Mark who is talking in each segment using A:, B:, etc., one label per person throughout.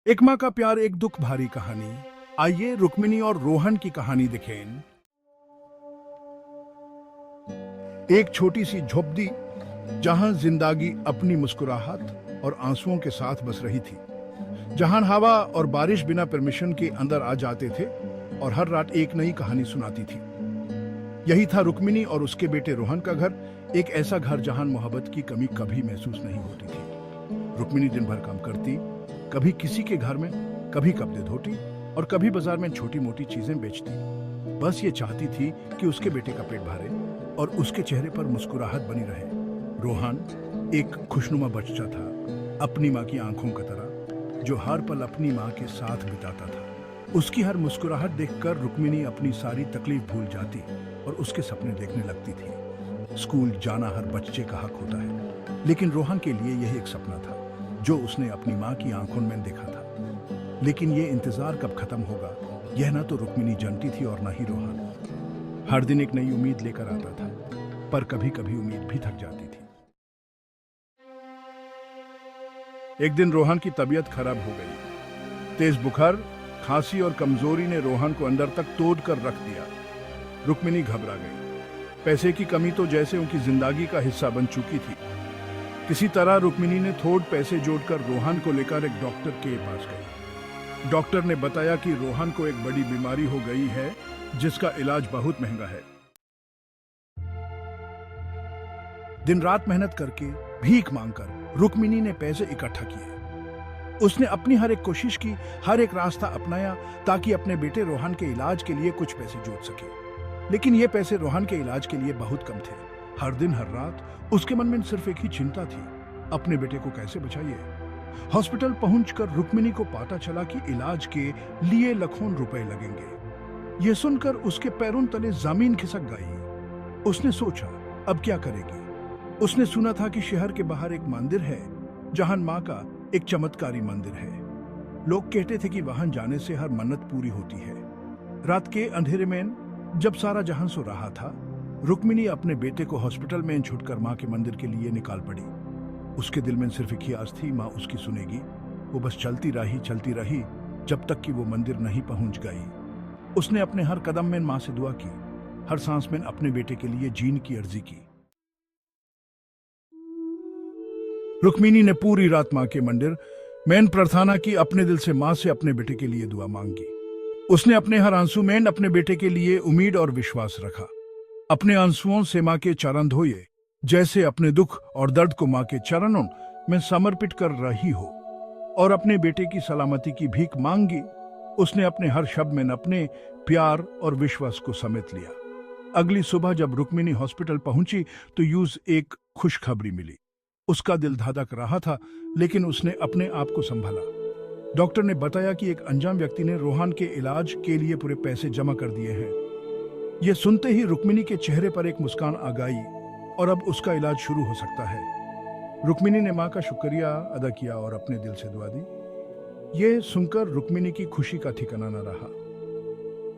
A: एक माँ का प्यार एक दुख भारी कहानी। आइए रुक्मिणी और रोहन की कहानी देखें। एक छोटी सी झोपड़ी जहां जिंदगी अपनी मुस्कुराहट और आंसुओं के साथ बस रही थी, जहां हवा और बारिश बिना परमिशन के अंदर आ जाते थे और हर रात एक नई कहानी सुनाती थी। यही था रुक्मिणी और उसके बेटे रोहन का घर, एक ऐसा घर जहां मोहब्बत की कमी कभी महसूस नहीं होती थी। रुक्मिणी दिन भर काम करती, कभी किसी के घर में, कभी कपड़े धोती और कभी बाजार में छोटी मोटी चीजें बेचती। बस ये चाहती थी कि उसके बेटे का पेट भरे और उसके चेहरे पर मुस्कुराहट बनी रहे। रोहन एक खुशनुमा बच्चा था, अपनी माँ की आंखों का तरह, जो हर पल अपनी माँ के साथ बिताता था। उसकी हर मुस्कुराहट देखकर रुक्मिणी अपनी सारी तकलीफ भूल जाती और उसके सपने देखने लगती थी। स्कूल जाना हर बच्चे का हक होता है, लेकिन रोहन के लिए यही एक सपना था जो उसने अपनी माँ की आंखों में देखा था। लेकिन ये इंतजार कब खत्म होगा, यह ना तो रुक्मिणी जानती थी और ना ही रोहन। हर दिन एक नई उम्मीद लेकर आता था, पर कभी कभी उम्मीद भी थक जाती थी। एक दिन रोहन की तबीयत खराब हो गई। तेज बुखार, खांसी और कमजोरी ने रोहन को अंदर तक तोड़ कर रख दिया। रुक्मिणी घबरा गई। पैसे की कमी तो जैसे उनकी जिंदगी का हिस्सा बन चुकी थी। किसी तरह रुक्मिणी ने थोड़े पैसे जोड़कर रोहन को लेकर एक डॉक्टर के पास गई। डॉक्टर ने बताया कि रोहन को एक बड़ी बीमारी हो गई है, जिसका इलाज बहुत महंगा है। दिन रात मेहनत करके, भीख मांगकर रुक्मिणी ने पैसे इकट्ठा किए। उसने अपनी हर एक कोशिश की, हर एक रास्ता अपनाया ताकि अपने बेटे रोहन के इलाज के लिए कुछ पैसे जोड़ सके। लेकिन ये पैसे रोहन के इलाज के लिए बहुत कम थे। हर दिन हर रात उसके मन में सिर्फ एक ही चिंता थी, अपने बेटे को कैसे बचाइए। हॉस्पिटल पहुंचकर रुक्मिणी को पता चला कि इलाज के लिए लाखों रुपए लगेंगे। यह सुनकर उसके पैरों तले जमीन खिसक गई। उसने सोचा, अब क्या करेगी। उसने सुना था कि शहर के बाहर एक मंदिर है, जहां माँ का एक चमत्कारी मंदिर है। लोग कहते थे कि वहां जाने से हर मन्नत पूरी होती है। रात के अंधेरे में जब सारा जहां सो रहा था, रुक्मिणी अपने बेटे को हॉस्पिटल में छुड़कर माँ के मंदिर के लिए निकाल पड़ी। उसके दिल में सिर्फ एक ही आस थी, माँ उसकी सुनेगी। वो बस चलती रही जब तक कि वो मंदिर नहीं पहुंच गई। उसने अपने हर कदम में माँ से दुआ की, हर सांस में अपने बेटे के लिए जीने की अर्जी की। रुक्मिणी ने पूरी रात माँ के मंदिर में प्रार्थना की, अपने दिल से माँ से अपने बेटे के लिए दुआ मांगी। उसने अपने हर आंसू में अपने बेटे के लिए उम्मीद और विश्वास रखा। अपने आंसुओं से माँ के चरण धोए, जैसे अपने दुख और दर्द को माँ के चरणों में समर्पित कर रही हो, और अपने बेटे की सलामती की भीख मांगी। उसने अपने हर शब्द में अपने प्यार और विश्वास को समेट लिया। अगली सुबह जब रुक्मिणी हॉस्पिटल पहुंची तो यूज एक खुशखबरी मिली। उसका दिल धड़क रहा था, लेकिन उसने अपने आप को संभाला। डॉक्टर ने बताया कि एक अनजान व्यक्ति ने रोहन के इलाज के लिए पूरे पैसे जमा कर दिए हैं। यह सुनते ही रुक्मिणी के चेहरे पर एक मुस्कान आ गई और अब उसका इलाज शुरू हो सकता है। रुक्मिणी ने माँ का शुक्रिया अदा किया और अपने दिल से दुआ दी। यह सुनकर रुक्मिणी की खुशी का ठिकाना न रहा।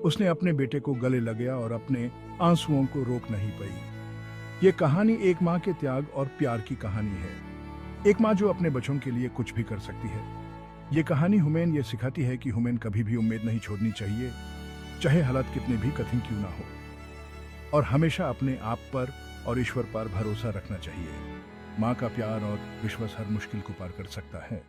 A: उसने अपने बेटे को गले लगाया और अपने आंसुओं को रोक नहीं पाई। यह कहानी एक माँ के त्याग और प्यार की कहानी है। एक माँ जो अपने बच्चों के लिए कुछ भी कर सकती है। ये कहानी हमें यह सिखाती है कि हमें कभी भी उम्मीद नहीं छोड़नी चाहिए, चाहे हालात कितने भी कठिन क्यों ना हो, और हमेशा अपने आप पर और ईश्वर पर भरोसा रखना चाहिए। माँ का प्यार और विश्वास हर मुश्किल को पार कर सकता है।